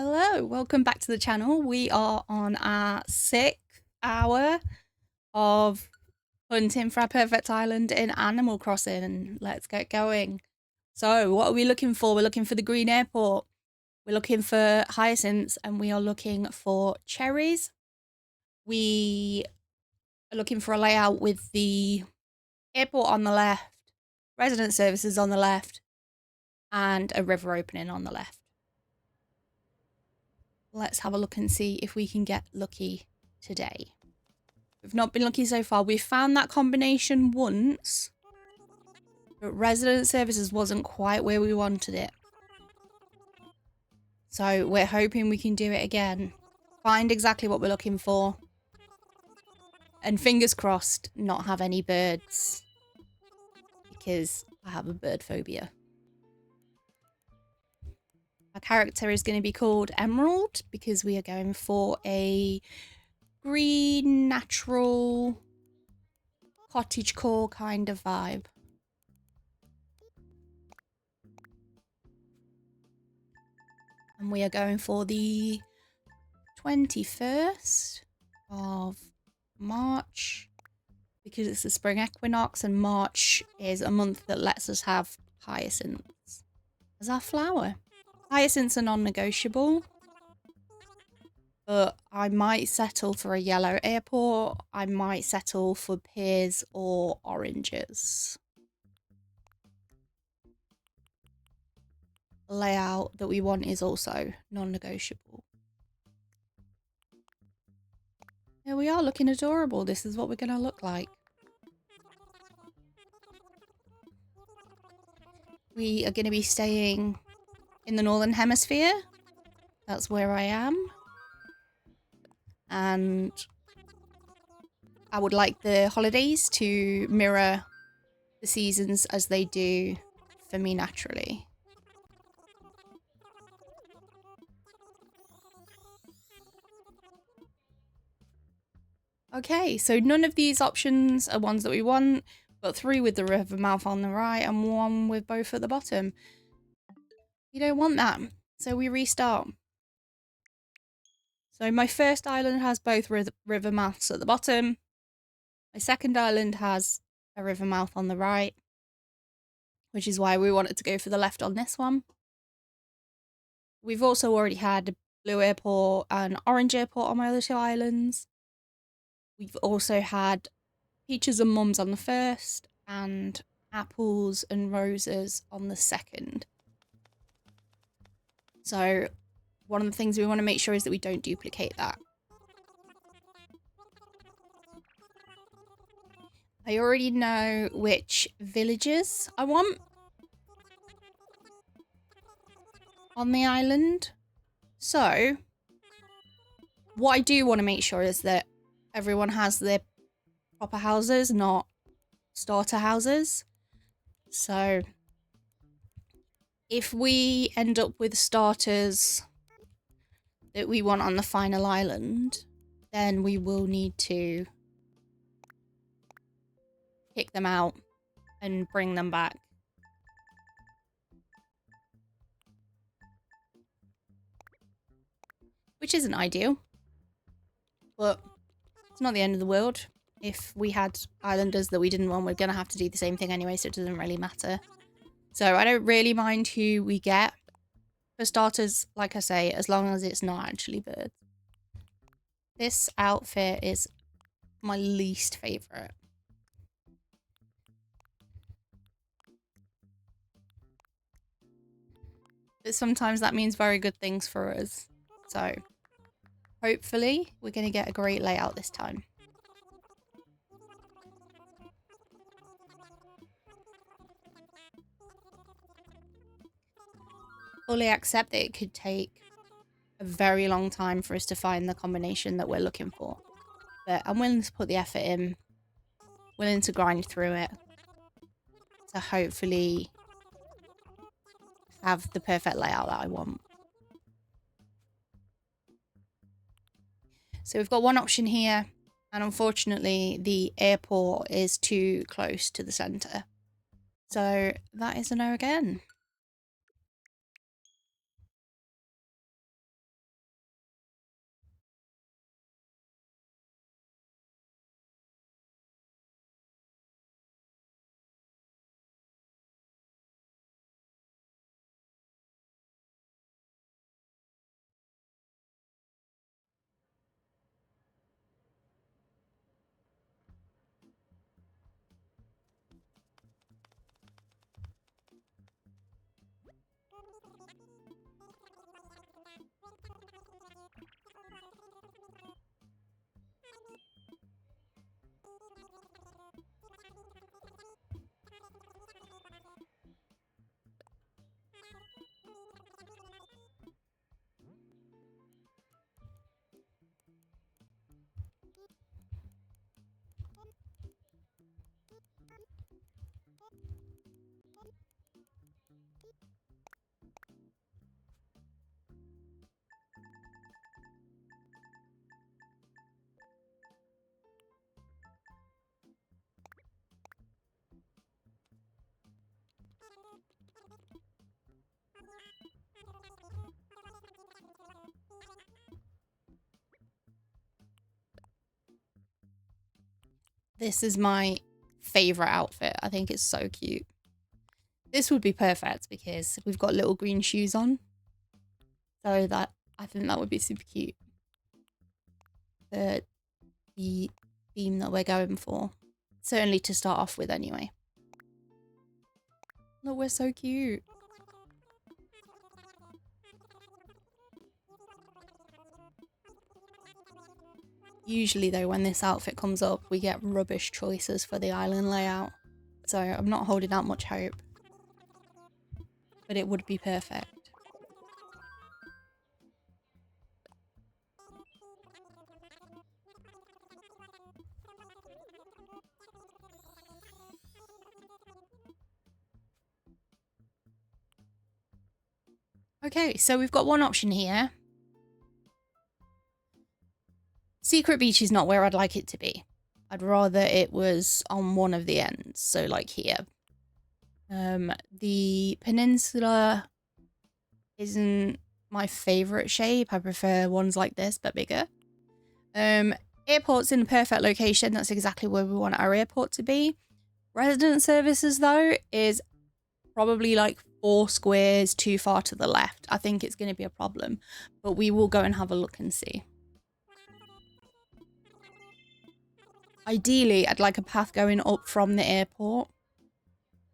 Hello, welcome back to the channel. We are on our 6th hour of hunting for our perfect island in Animal Crossing. Let's get going. So, what are we looking for? We're looking for the green airport. We're looking for hyacinths and we are looking for cherries. We are looking for a layout with the airport on the left, resident services on the left, and a river opening on the left. Let's have a look and see if we can get lucky today. We've not been lucky so far. We've found that combination once, but resident services wasn't quite where we wanted it. So we're hoping we can do it again. Find exactly what we're looking for. And fingers crossed, not have any birds. Because I have a bird phobia. Our character is going to be called Emerald because we are going for a green, natural, cottagecore kind of vibe. And we are going for the 21st of March because it's the spring equinox and March is a month that lets us have hyacinths as our flower. Hyacinths are non-negotiable, but I might settle for a yellow airport. I might settle for pears or oranges. The layout that we want is also non-negotiable. Here we are, looking adorable. This is what we're going to look like. We are going to be staying in the Northern Hemisphere. That's where I am. And I would like the holidays to mirror the seasons as they do for me naturally. Okay, so none of these options are ones that we want, but 3 with the river mouth on the right and 1 with both at the bottom. You don't want that, so we restart. So my first island has both river mouths at the bottom. My second island has a river mouth on the right, which is why we wanted to go for the left on this one. We've also already had blue airport and orange airport on my other 2 islands. We've also had peaches and mums on the first and apples and roses on the second. So one of the things we want to make sure is that we don't duplicate that. I already know which villages I want on the island. So what I do want to make sure is that everyone has their proper houses, not starter houses. So if we end up with starters that we want on the final island, then we will need to pick them out and bring them back. Which isn't ideal, but it's not the end of the world. If we had islanders that we didn't want, we're going to have to do the same thing anyway, so it doesn't really matter. So I don't really mind who we get. For starters, like I say, as long as it's not actually birds. This outfit is my least favourite. But sometimes that means very good things for us. So hopefully we're going to get a great layout this time. Fully accept that it could take a very long time for us to find the combination that we're looking for. But I'm willing to put the effort in, willing to grind through it to hopefully have the perfect layout that I want. So we've got one option here, and unfortunately the airport is too close to the centre. So that is a no again. This is my favorite outfit. I think it's so cute. This would be perfect because we've got little green shoes on. So that I think that would be super cute. The theme that we're going for. Certainly to start off with anyway. Look, we're so cute. Usually though, when this outfit comes up, we get rubbish choices for the island layout. So I'm not holding out much hope. But it would be perfect. Okay, so we've got one option here. Secret Beach is not where I'd like it to be. I'd rather it was on one of the ends, so like here. The peninsula isn't my favorite shape. I prefer ones like this, but bigger. Airport's in the perfect location. That's exactly where we want our airport to be. Resident services, though, is probably like 4 squares too far to the left. I think it's going to be a problem, but we will go and have a look and see. Ideally, I'd like a path going up from the airport.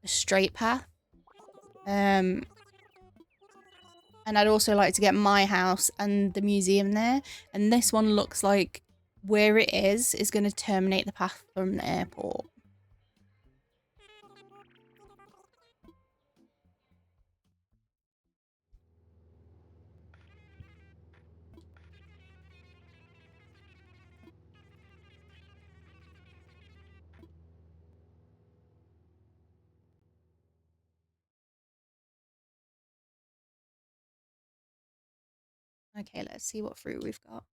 A straight path. And I'd also like to get my house and the museum there. And this one looks like where it is going to terminate the path from the airport. Okay, let's see what fruit we've got.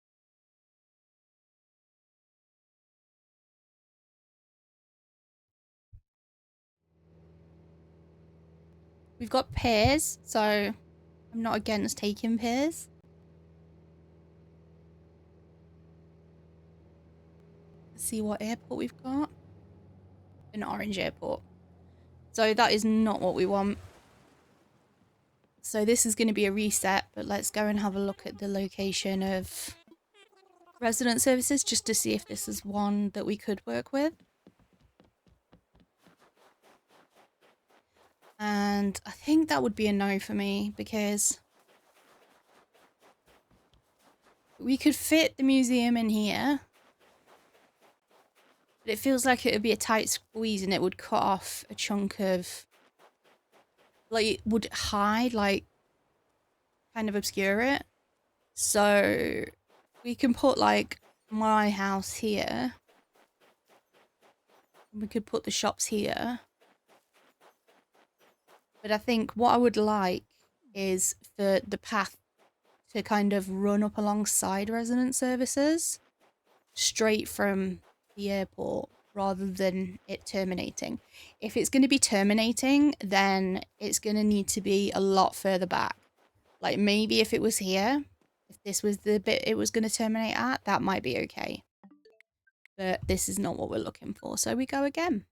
We've got pears, so I'm not against taking pears. Let's see what airport we've got. An orange airport. So that is not what we want. So this is going to be a reset, but let's go and have a look at the location of resident services just to see if this is one that we could work with. And I think that would be a no for me because we could fit the museum in here. But it feels like it would be a tight squeeze and it would cut off a chunk of... Like, it would hide, like, kind of obscure it. So we can put, like, my house here. We could put the shops here. But I think what I would like is for the path to kind of run up alongside resident services straight from the airport rather than it terminating. If it's going to be terminating, then it's going to need to be a lot further back. Like maybe if it was here, if this was the bit it was going to terminate at, that might be okay. But this is not what we're looking for, so we go again.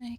Okay.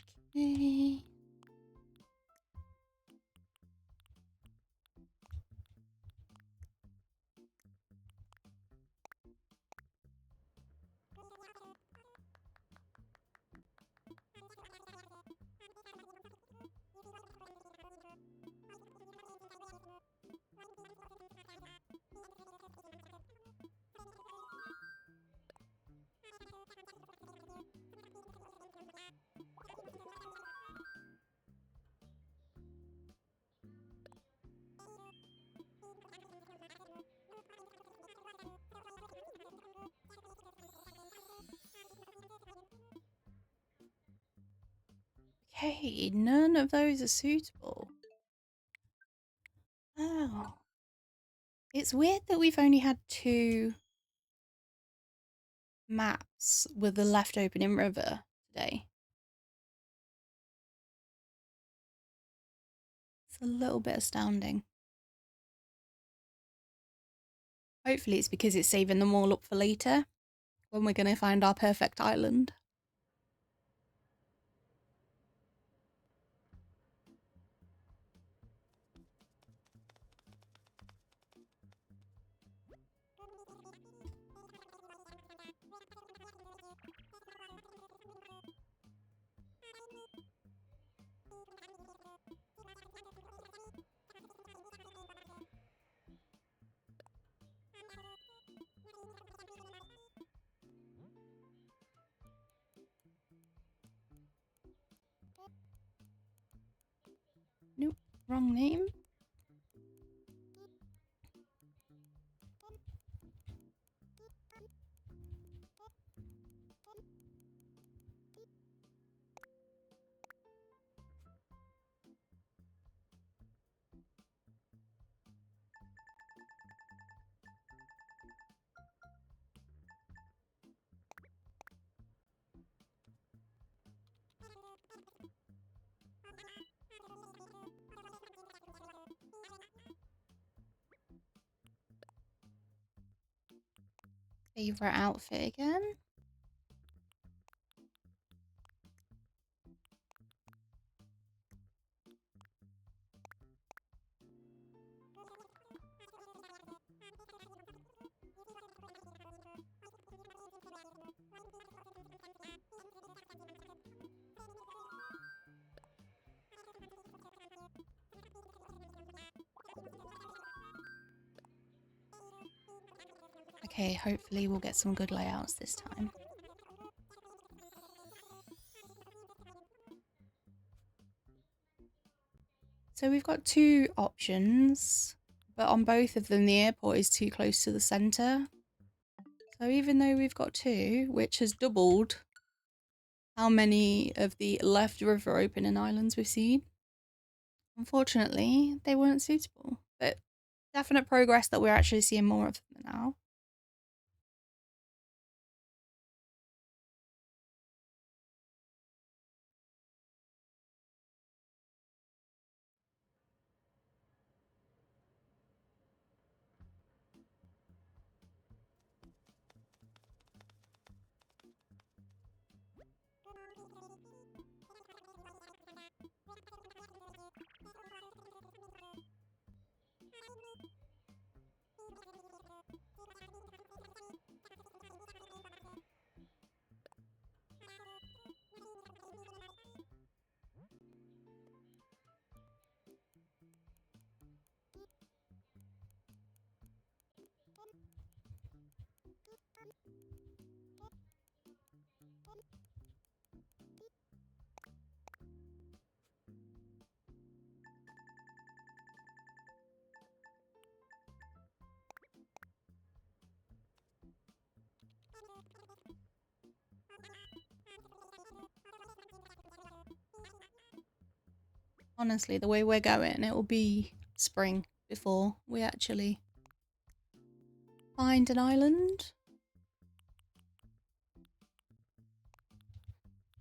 Okay, none of those are suitable. Oh. It's weird that we've only had 2 maps with the left open in river today. It's a little bit astounding. Hopefully it's because it's saving them all up for later, when we're going to find our perfect island. Nope, wrong name. Favorite outfit again. Okay, hopefully we'll get some good layouts this time. So we've got 2 options, but on both of them the airport is too close to the centre. So even though we've got 2, which has doubled how many of the left river opening islands we've seen, unfortunately they weren't suitable. But definite progress that we're actually seeing more of them now. Honestly, the way we're going, it will be spring before we actually find an island.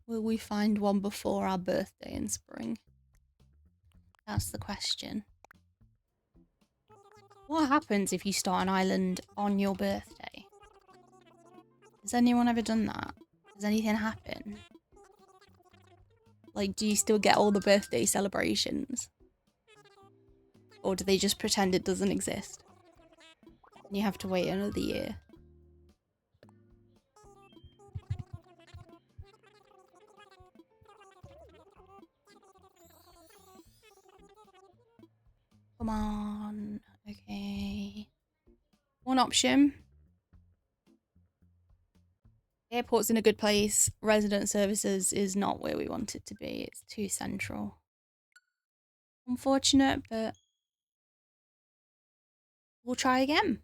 Will we find one before our birthday in spring? That's the question. What happens if you start an island on your birthday? Has anyone ever done that? Does anything happen? Like, do you still get all the birthday celebrations? Or do they just pretend it doesn't exist? And you have to wait another year. Come on. Okay. One option. Airport's in a good place. Resident services is not where we want it to be. It's too central. Unfortunate, but we'll try again.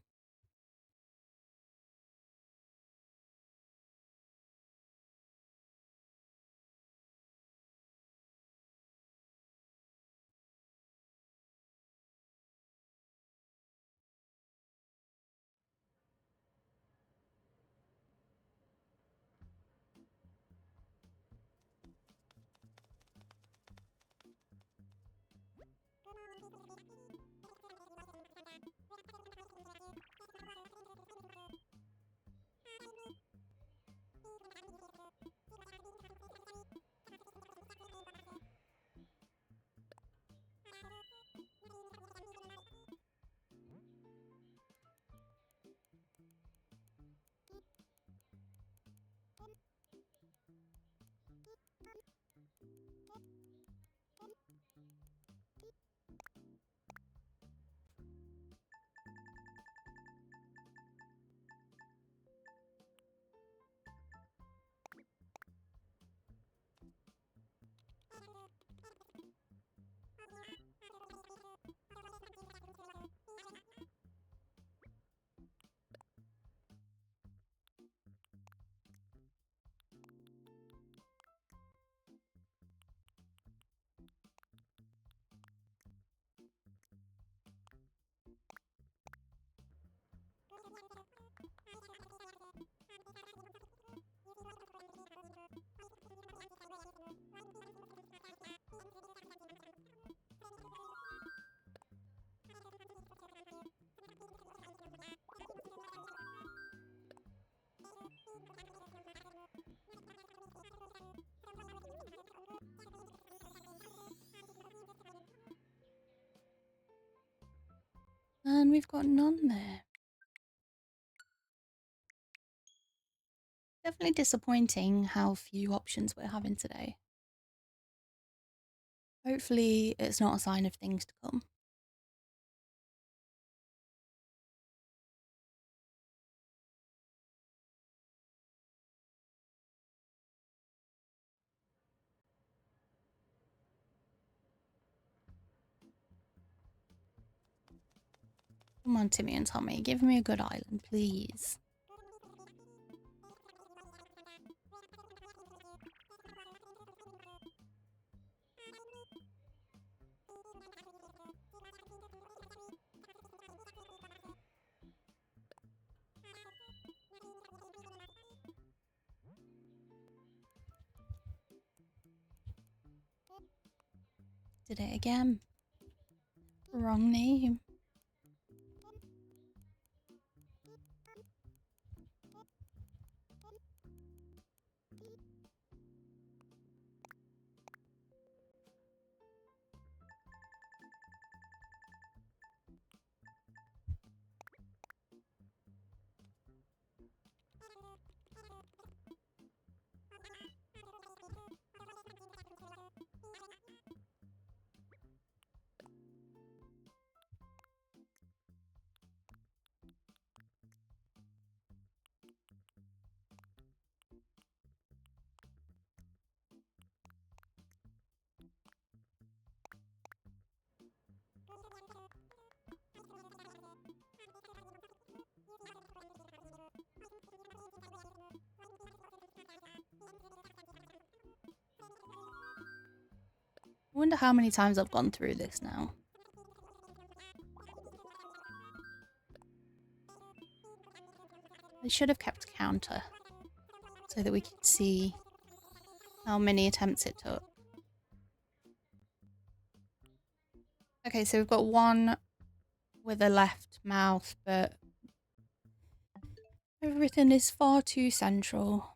And we've got none there. Definitely disappointing how few options we're having today. Hopefully it's not a sign of things to come. Come on, Timmy and Tommy, give me a good island, please. Did it again. Wrong name. I wonder how many times I've gone through this now. I should have kept a counter so that we could see how many attempts it took. Okay, so we've got one with a left mouth, but everything is far too central.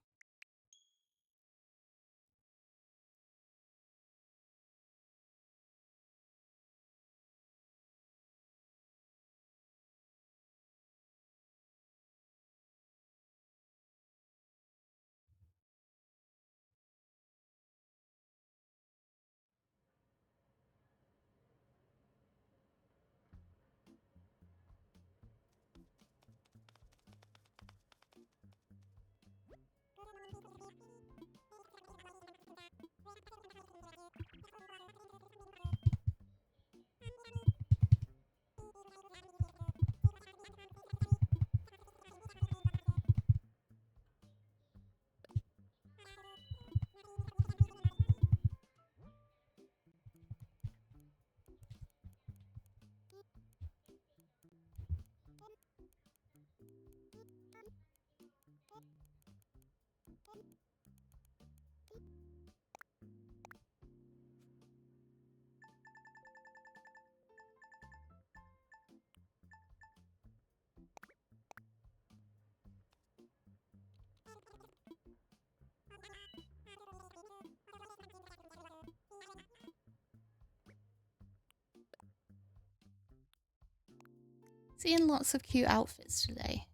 Seeing lots of cute outfits today.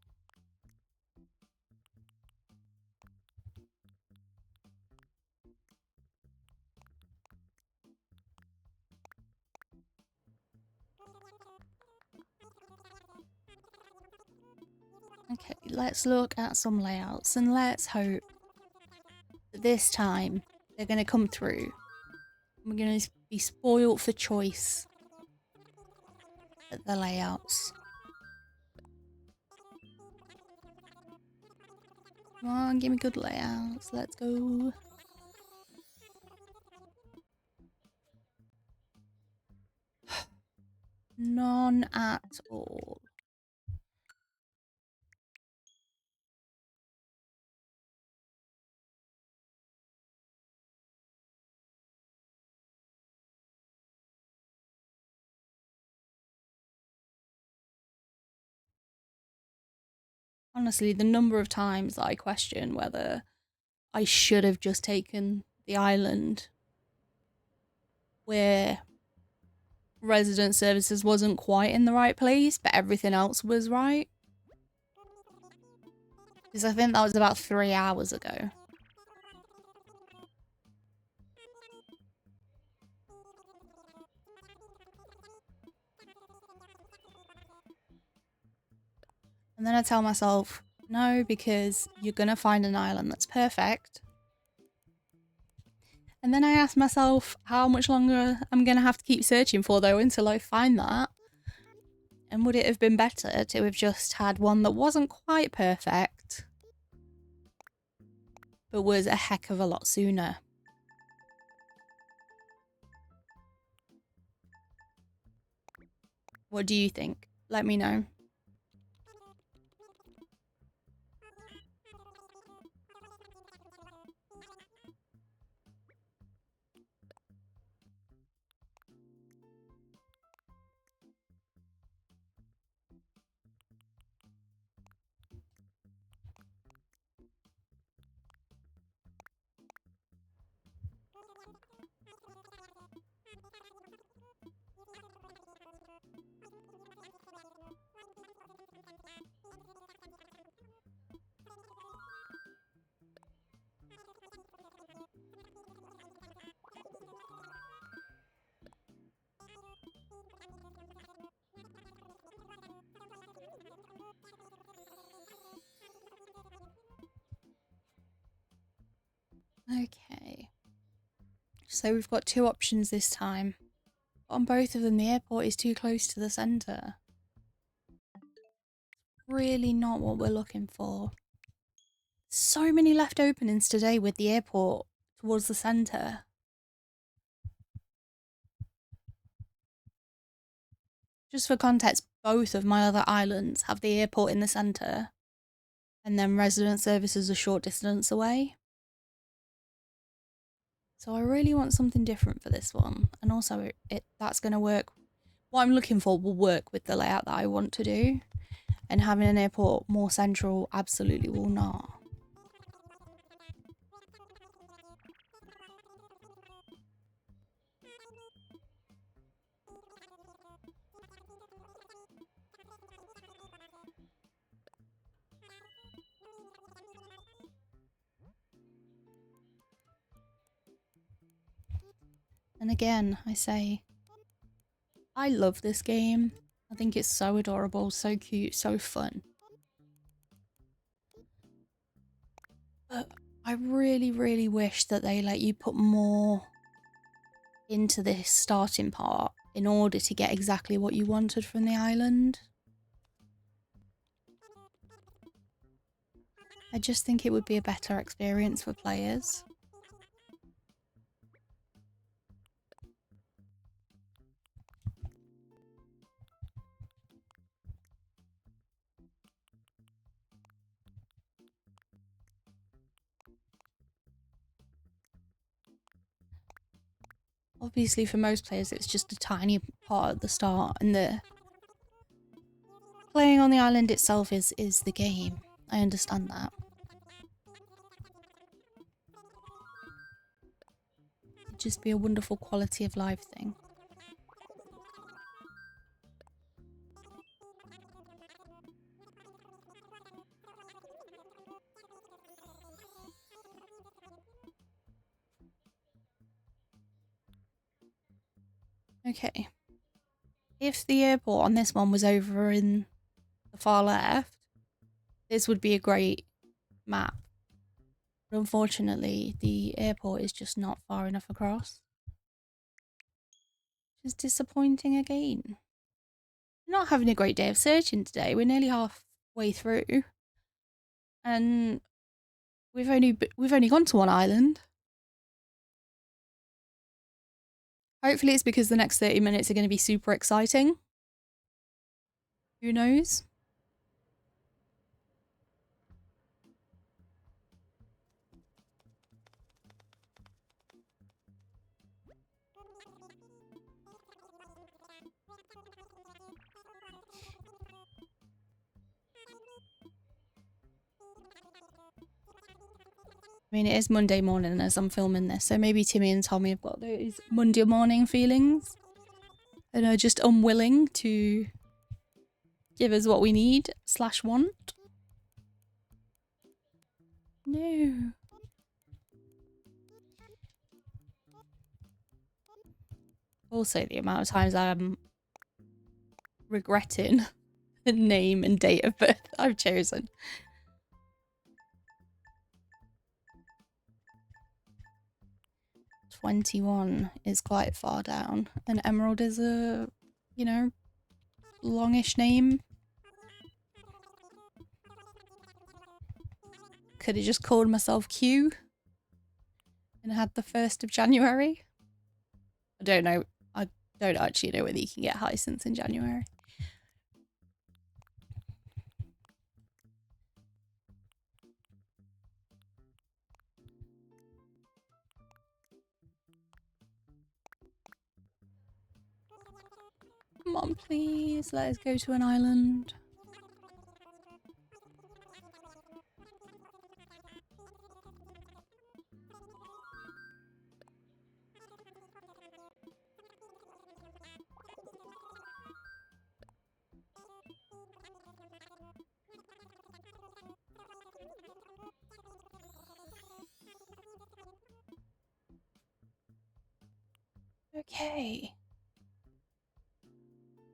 Okay, let's look at some layouts and let's hope that this time they're going to come through. We're going to be spoiled for choice at the layouts. Come on, give me good layouts. Let's go. None at all. Honestly, the number of times that I question whether I should have just taken the island where resident services wasn't quite in the right place, but everything else was right. Because I think that was about 3 hours ago. And then I tell myself, no, because you're going to find an island that's perfect. And then I ask myself how much longer I'm going to have to keep searching for, though, until I find that. And would it have been better to have just had one that wasn't quite perfect, but was a heck of a lot sooner? What do you think? Let me know. Okay. So we've got two options this time. On both of them, the airport is too close to the centre. Really not what we're looking for. So many left openings today with the airport towards the centre. Just for context, both of my other islands have the airport in the centre, and then resident services a short distance away. So I really want something different for this one, and also that's going to work. What I'm looking for will work with the layout that I want to do, and having an airport more central absolutely will not. And again, I say, I love this game. I think it's so adorable, so cute, so fun. But I really, really wish that they let you put more into this starting part in order to get exactly what you wanted from the island. I just think it would be a better experience for players. Obviously, for most players, it's just a tiny part at the start, and the playing on the island itself is the game. I understand that. It'd just be a wonderful quality of life thing. Okay. If the airport on this one was over in the far left, this would be a great map. But unfortunately, the airport is just not far enough across. Which is disappointing again. We're not having a great day of searching today. We're nearly halfway through. And we've only gone to one island. Hopefully it's because the next 30 minutes are going to be super exciting. Who knows? I mean, it is Monday morning as I'm filming this, so maybe Timmy and Tommy have got those Monday morning feelings and are just unwilling to give us what we need / want. No. Also, the amount of times I'm regretting the name and date of birth I've chosen. 21 is quite far down, and Emerald is a, you know, longish name. Could have just called myself Q and had the 1st of January. I don't know. I don't actually know whether you can get Hyacinths in January. Come on, please. Let us go to an island. Okay.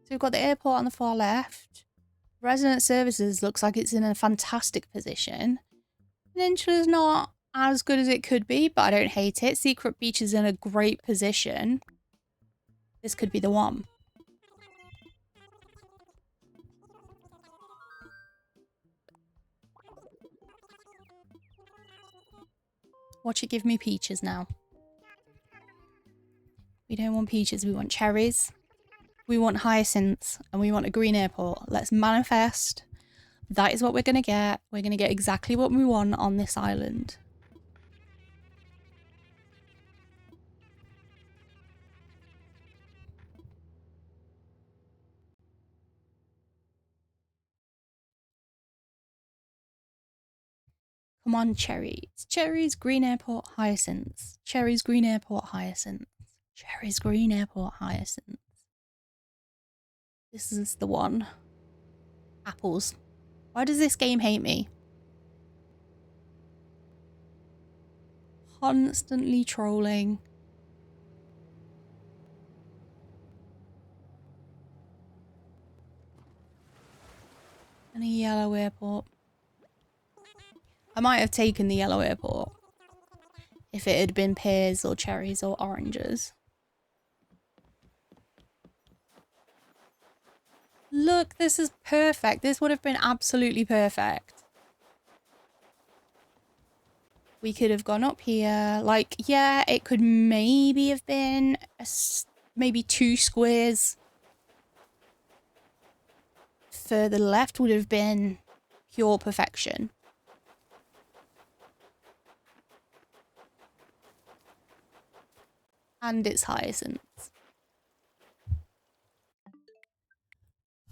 So we've got the airport on the far left. Resident Services looks like it's in a fantastic position. Peninsula's not as good as it could be, but I don't hate it. Secret Beach is in a great position. This could be the one. Watch it give me peaches now. We don't want peaches, we want cherries. We want hyacinths, and we want a green airport. Let's manifest. That is what we're going to get. We're going to get exactly what we want on this island. Come on, cherries. Cherries, green airport, hyacinths. Cherries, green airport, hyacinths. Cherries, green airport, hyacinths. This is the one. Apples. Why does this game hate me? Constantly trolling. And a yellow airport. I might have taken the yellow airport if it had been pears or cherries or oranges. Look, this is perfect. This would have been absolutely perfect. We could have gone up here. Like, yeah, it could maybe have been maybe 2 squares further left would have been pure perfection. And it's hyacinths.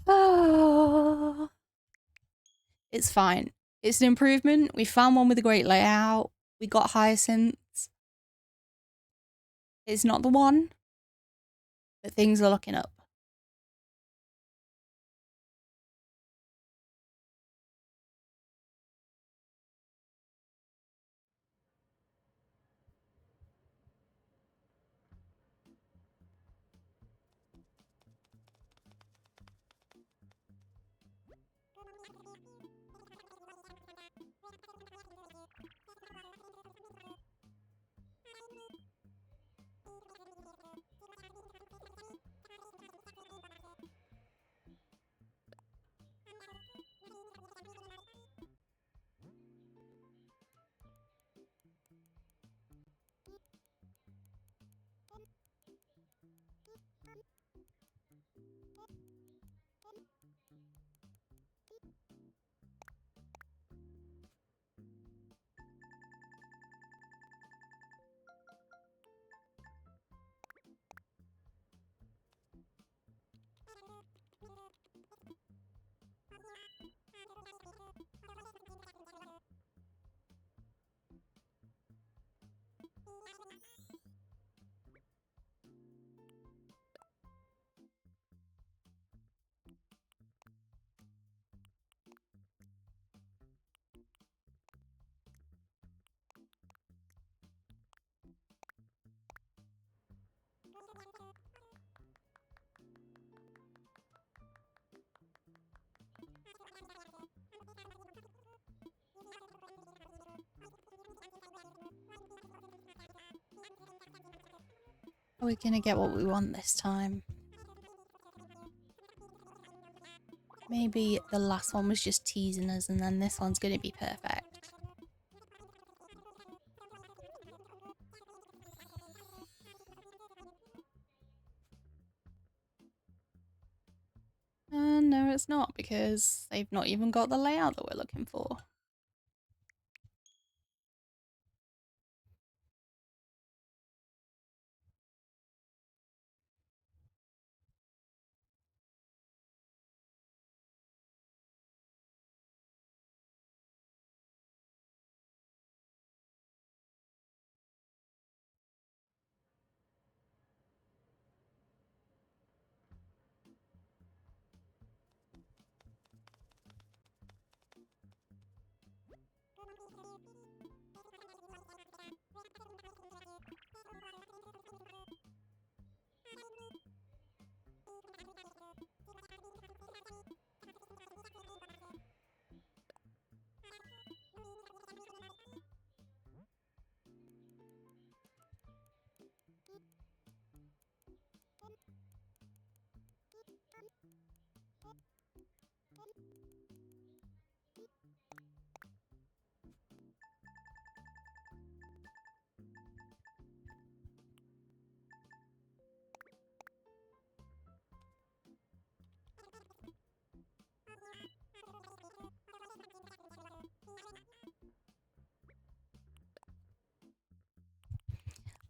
Oh. It's fine. It's an improvement. We found one with a great layout. We got hyacinths. It's not the one, but things are looking up. Are we gonna get what we want this time? Maybe the last one was just teasing us and then this one's gonna be perfect. No, it's not, because they've not even got the layout that we're looking for.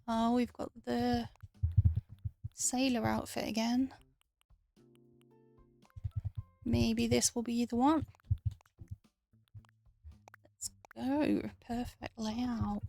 Oh, we've got the sailor outfit again. Maybe this will be the one. Let's go. Perfect layout.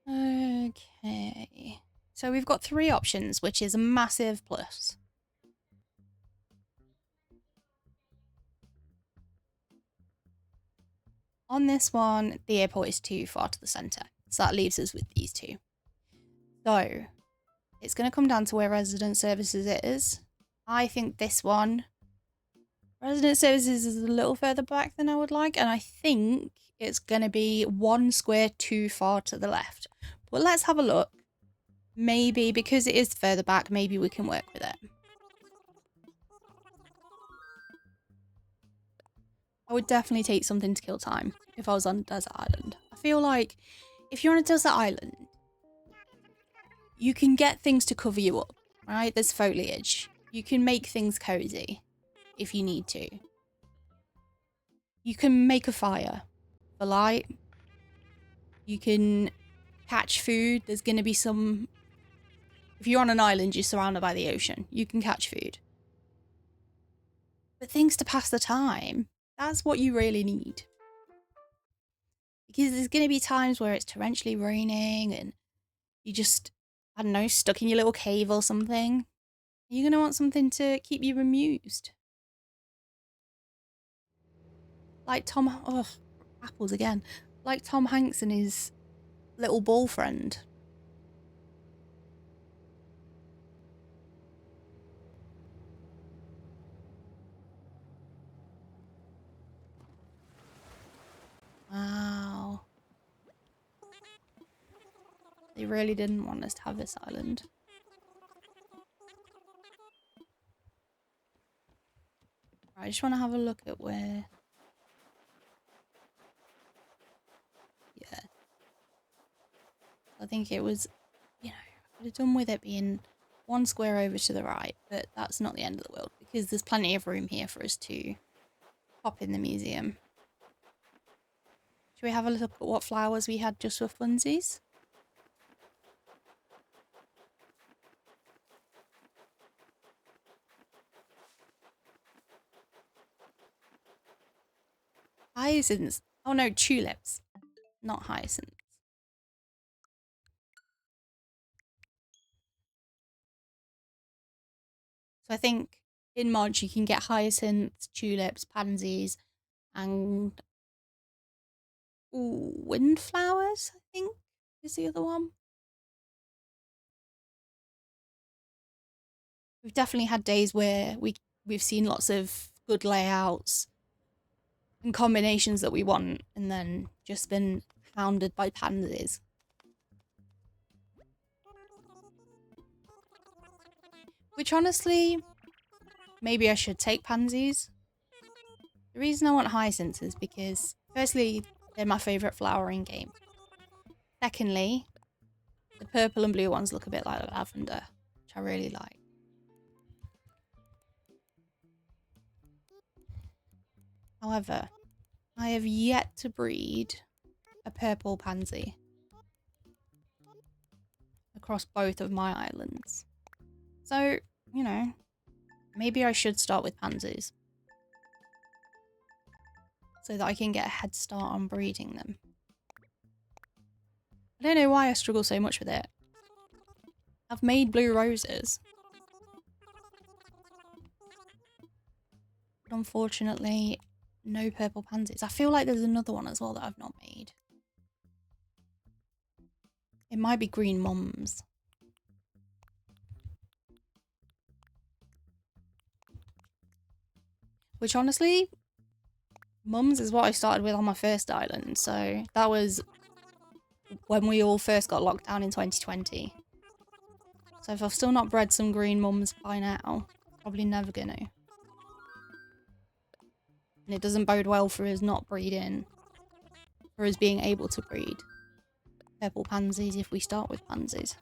Okay. So we've got 3 options, which is a massive plus. On this one, the airport is too far to the centre, so that leaves us with these 2. So, it's going to come down to where resident services is. I think this one, resident services, is a little further back than I would like, and I think it's going to be 1 square too far to the left. But let's have a look. Maybe, because it is further back, maybe we can work with it. I would definitely take something to kill time if I was on a desert island. I feel like if you're on a desert island, you can get things to cover you up, right? There's foliage. You can make things cozy if you need to. You can make a fire for light. You can catch food. There's going to be some... If you're on an island, you're surrounded by the ocean. You can catch food. But things to pass the time, that's what you really need. Because there's going to be times where it's torrentially raining and you just, I don't know, stuck in your little cave or something. You're going to want something to keep you amused. Like apples again. Like Tom Hanks and his little ball friend. Wow. They really didn't want us to have this island. I just want to have a look at where... Yeah. I think it was, you know, I could have done with it being one square over to the right, but that's not the end of the world because there's plenty of room here for us to pop in the museum. Should we have a look at what flowers we had just for funsies? Hyacinths. Oh no, tulips, not hyacinths. So I think in March you can get hyacinths, tulips, pansies, and windflowers, I think, is the other one. We've definitely had days where we've seen lots of good layouts and combinations that we want, and then just been hounded by pansies. Which honestly, maybe I should take pansies. The reason I want hyacinths is because, firstly, they're my favourite flower in game. Secondly, the purple and blue ones look a bit like lavender, which I really like. However, I have yet to breed a purple pansy across both of my islands. So, you know, maybe I should start with pansies so that I can get a head start on breeding them. I don't know why I struggle so much with it. I've made blue roses. But unfortunately, no purple pansies. I feel like there's another one as well that I've not made. It might be green mums. Which honestly, mums is what I started with on my first island. So that was when we all first got locked down in 2020. So if I've still not bred some green mums by now, probably never gonna. And it doesn't bode well for us not breeding, for us being able to breed purple pansies if we start with pansies.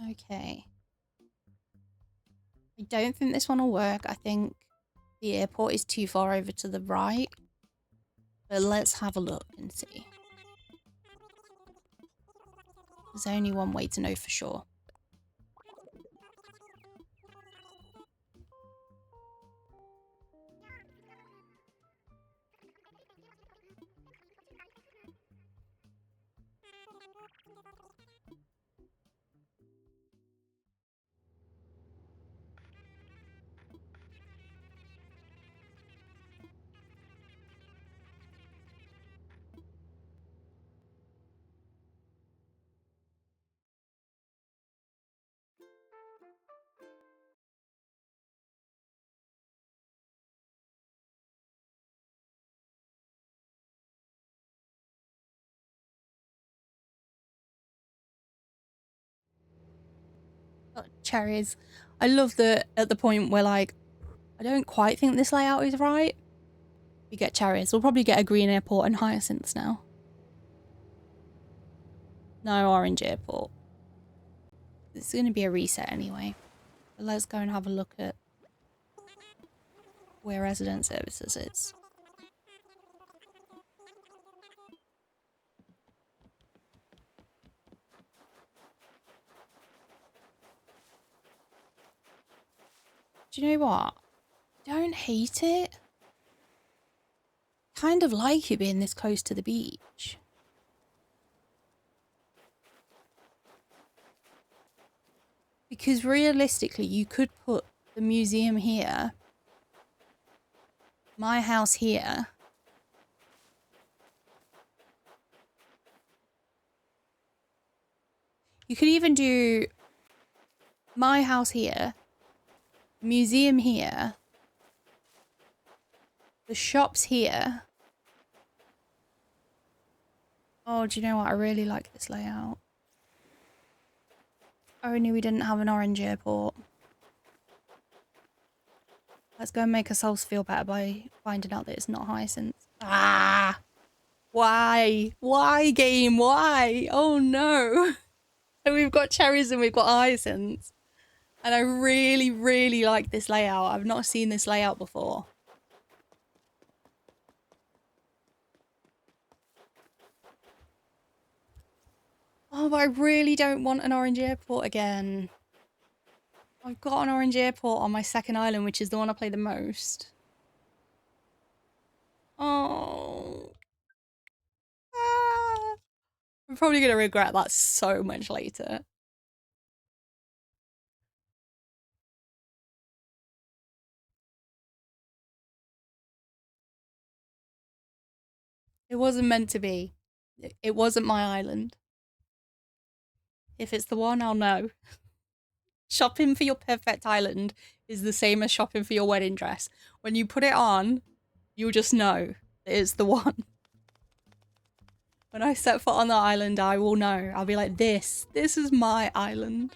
Okay. I don't think this one will work. I think the airport is too far over to the right. But let's have a look and see. There's only one way to know for sure. Got cherries. I love that at the point where like, I don't quite think this layout is right. We get cherries. We'll probably get a green airport and hyacinths now. No orange airport. It's going to be a reset anyway. But let's go and have a look at where resident services is. Do you know what? Don't hate it. Kind of like it being this close to the beach. Because realistically, you could put the museum here, my house here, you could even do my house here, museum here, the shops here. Oh, do you know what? I really like this layout. Only we didn't have an orange airport. Let's go and make ourselves feel better by finding out that it's not Hyacinths. Ah! Why? Why, game? Why? Oh no. So we've got Cherries and we've got Hyacinths. And I really, really like this layout. I've not seen this layout before. Oh, but I really don't want an orange airport again. I've got an orange airport on my second island, which is the one I play the most. Oh. Ah. I'm probably going to regret that so much later. It wasn't meant to be. It wasn't my island. If it's the one, I'll know. Shopping for your perfect island is the same as shopping for your wedding dress. When you put it on, you'll just know that it's the one. When I set foot on the island, I will know. I'll be like, this is my island.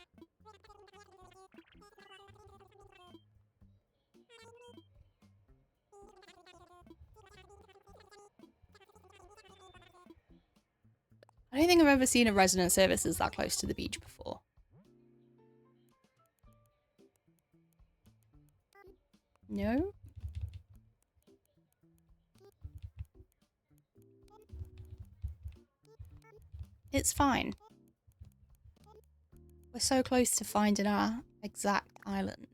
I don't think I've ever seen a resident services that close to the beach before. No? It's fine. We're so close to finding our exact island.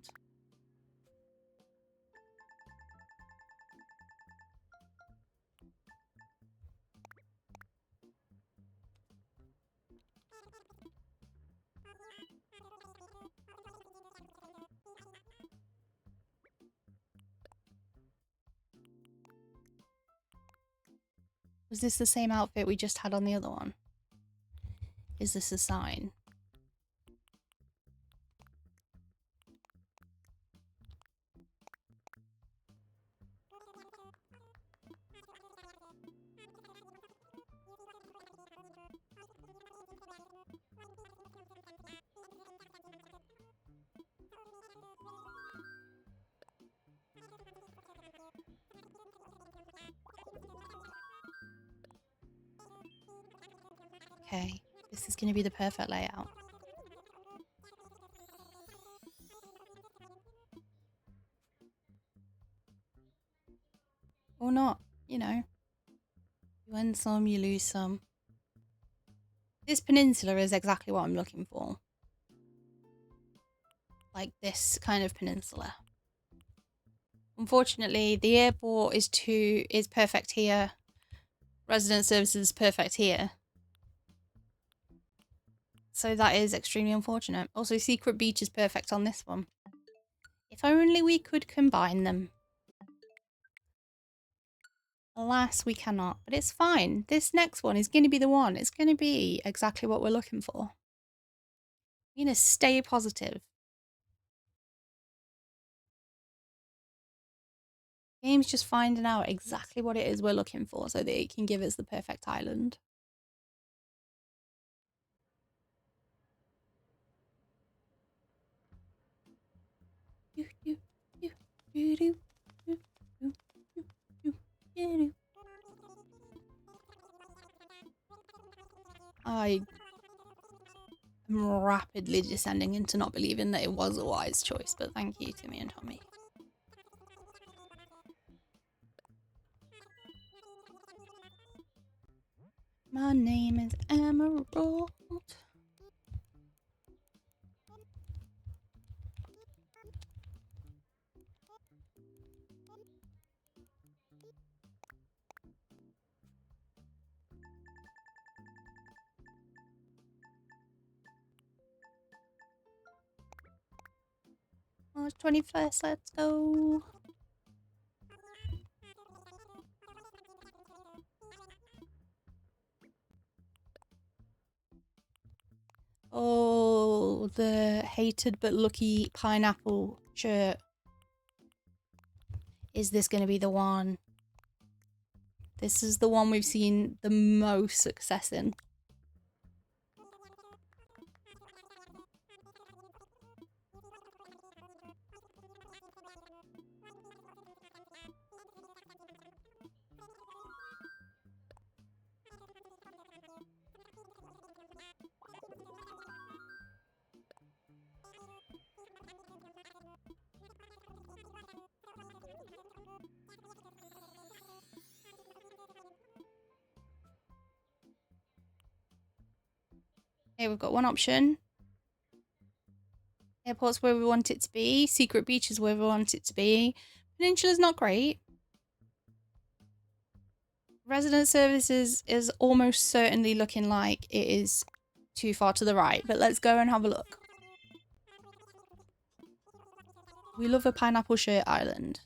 Was this the same outfit we just had on the other one? Is this a sign? Okay, this is going to be the perfect layout. Or not, you know. You win some, you lose some. This peninsula is exactly what I'm looking for. Like this kind of peninsula. Unfortunately, the airport is perfect here. Resident services is perfect here. So that is extremely unfortunate. Also, Secret Beach is perfect on this one. If only we could combine them. Alas, we cannot, but it's fine. This next one is going to be the one. It's going to be exactly what we're looking for. We're going to stay positive. Game's just finding out exactly what it is we're looking for so that it can give us the perfect island. I am rapidly descending into not believing that it was a wise choice, but thank you, Timmy and Tommy. My name is Emerald. March 21st, let's go. Oh, the hated but lucky pineapple shirt. Is this going to be the one? This is the one we've seen the most success in. Okay, we've got one option. Airport's where we want it to be. Secret beach is where we want it to be. Peninsula's not great. Resident services is almost certainly looking like it is too far to the right, but let's go and have a look. We love a pineapple shirt island.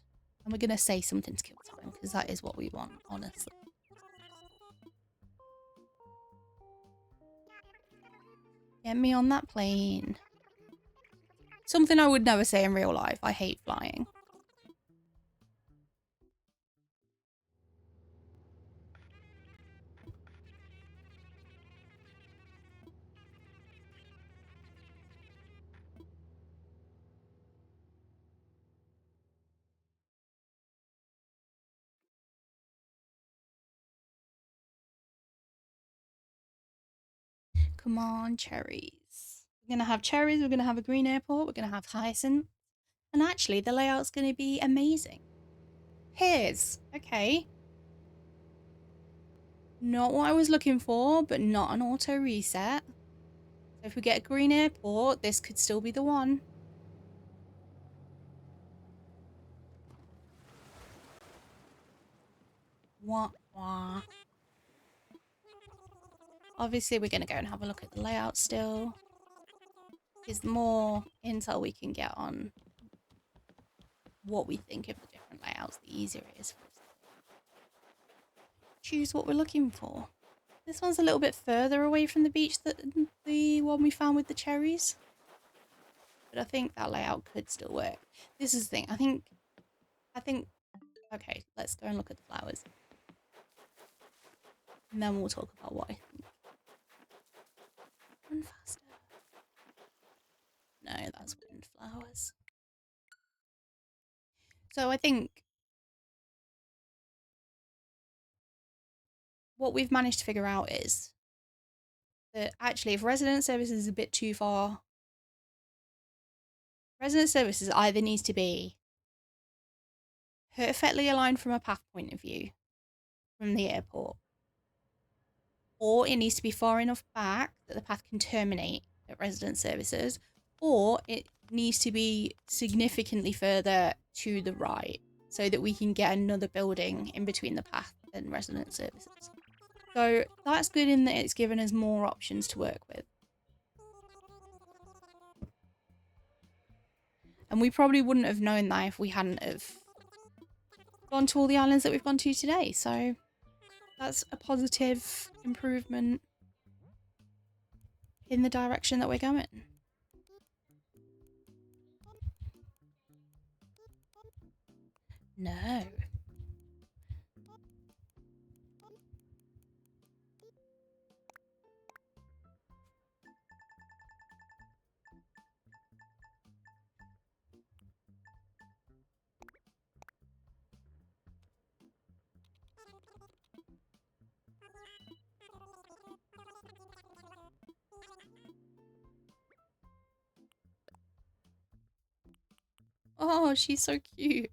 And we're going to say something to kill time, because that is what we want, honestly. Get me on that plane. Something I would never say in real life. I hate flying. Come on, cherries. We're going to have cherries. We're going to have a green airport. We're going to have hyacinths. And actually, the layout's going to be amazing. Here's, okay. Not what I was looking for, but not an auto reset. So if we get a green airport, this could still be the one. Wah, wah. Obviously, we're going to go and have a look at the layout still. Because the more intel we can get on what we think of the different layouts, the easier it is for us to choose what we're looking for. This one's a little bit further away from the beach than the one we found with the cherries. But I think that layout could still work. This is the thing. I think... Okay, let's go and look at the flowers. And then we'll talk about what I think. Run faster. No, that's windflowers. So I think what we've managed to figure out is that actually if resident services is a bit too far, resident services either needs to be perfectly aligned from a path point of view from the airport, or it needs to be far enough back that the path can terminate at resident services, or it needs to be significantly further to the right so that we can get another building in between the path and resident services. So that's good in that it's given us more options to work with. And we probably wouldn't have known that if we hadn't have gone to all the islands that we've gone to today. So that's a positive improvement in the direction that we're going. No. Oh, she's so cute.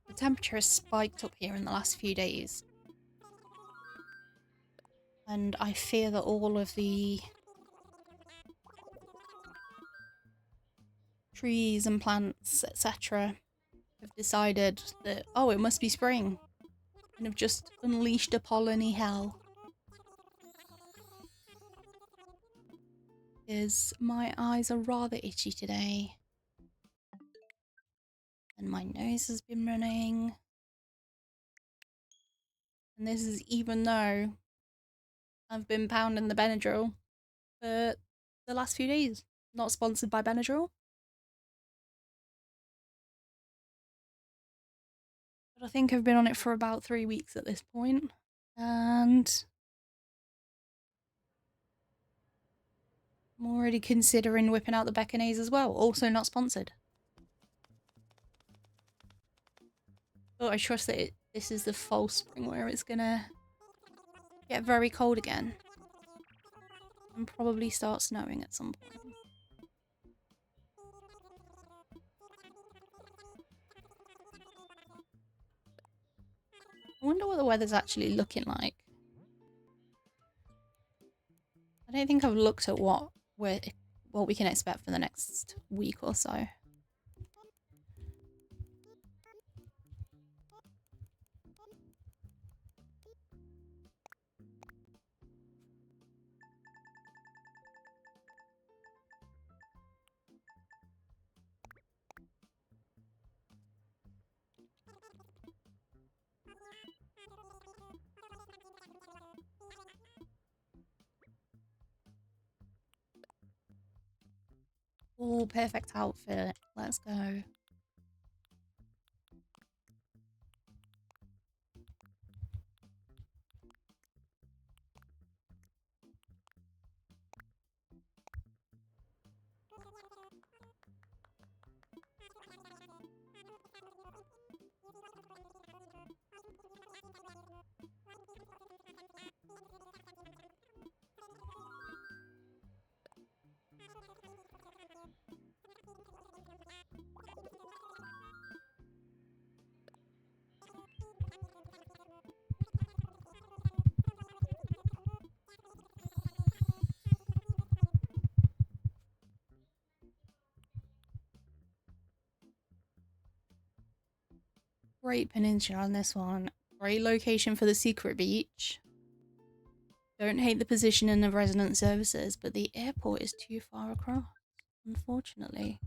The temperature has spiked up here in the last few days. And I fear that all of the trees and plants, etc., have decided that, oh, it must be spring, and have just unleashed a polleny hell. Because my eyes are rather itchy today. And my nose has been running. And this is even though I've been pounding the Benadryl for the last few days. Not sponsored by Benadryl. But I think I've been on it for about 3 weeks at this point. And I'm already considering whipping out the Beckonase as well. Also not sponsored. But I trust that this is the false spring where it's gonna get very cold again. And probably start snowing at some point. I wonder what the weather's actually looking like. I don't think I've looked at what we can expect for the next week or so. Oh, perfect outfit. Let's go. Great peninsula on this one. Great location for the secret beach. Don't hate the position of resident services, but the airport is too far across, unfortunately.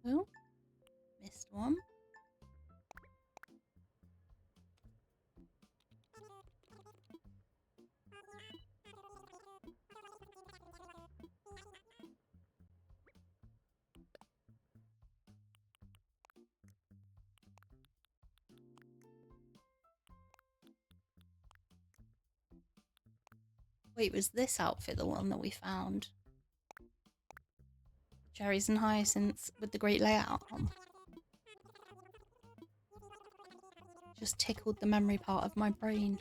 Oh, missed one. Wait, was this outfit the one that we found? Cherries and Hyacinths with the great layout on. Just tickled the memory part of my brain.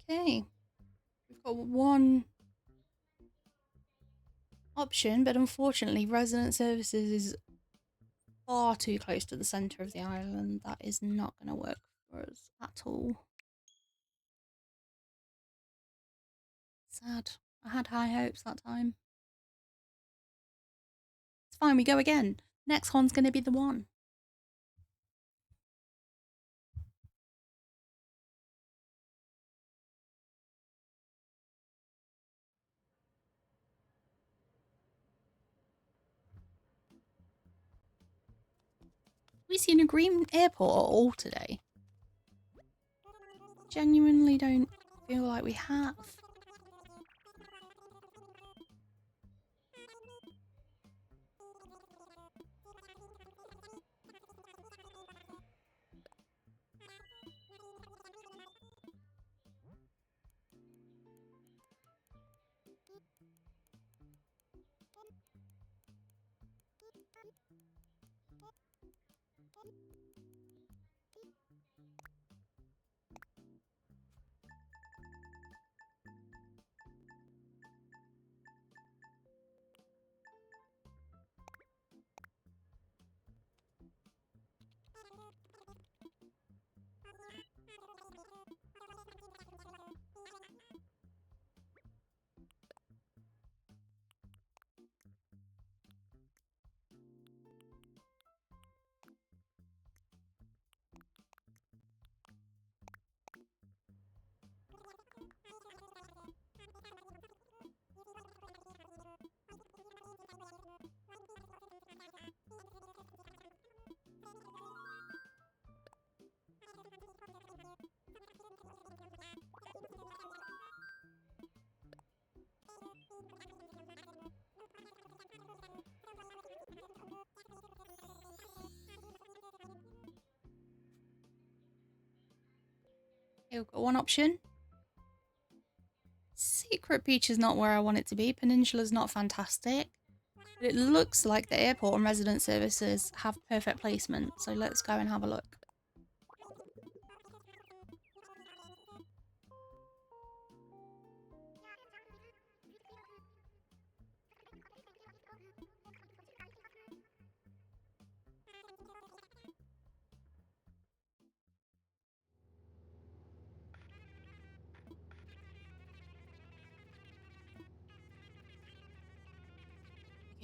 Okay, we've got one option, but unfortunately resident services is far too close to the centre of the island. That is not going to work for us at all. Sad. I had high hopes that time. It's fine, we go again. Next one's going to be the one. We seen a green airport at all today? Genuinely don't feel like we have. Okay, we've got one option. Secret Beach is not where I want it to be. Peninsula's not fantastic. But it looks like the airport and resident services have perfect placement. So let's go and have a look.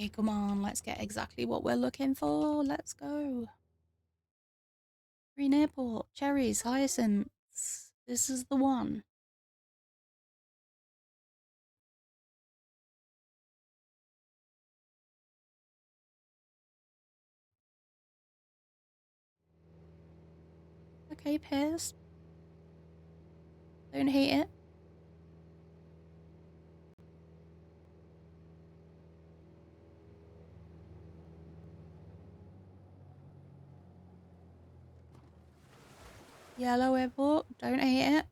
Okay, come on, let's get exactly what we're looking for. Let's go. Green Airport, Cherries, Hyacinths. This is the one. Okay, Piers. Don't hate it. Yellow Airport, don't hate it.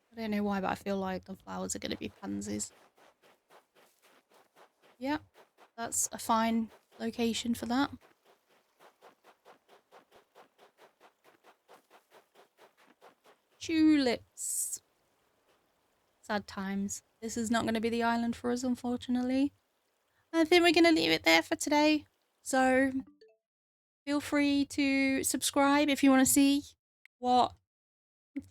I don't know why, but I feel like the flowers are going to be pansies. Yep, that's a fine location for that. Tulips. Sad times. This is not going to be the island for us, unfortunately. I think we're going to leave it there for today. So feel free to subscribe if you want to see what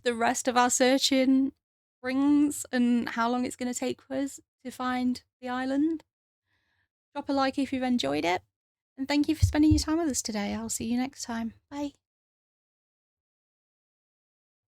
the rest of our searching brings and how long it's going to take us to find the island. Drop a like if you've enjoyed it. And thank you for spending your time with us today. I'll see you next time. Bye.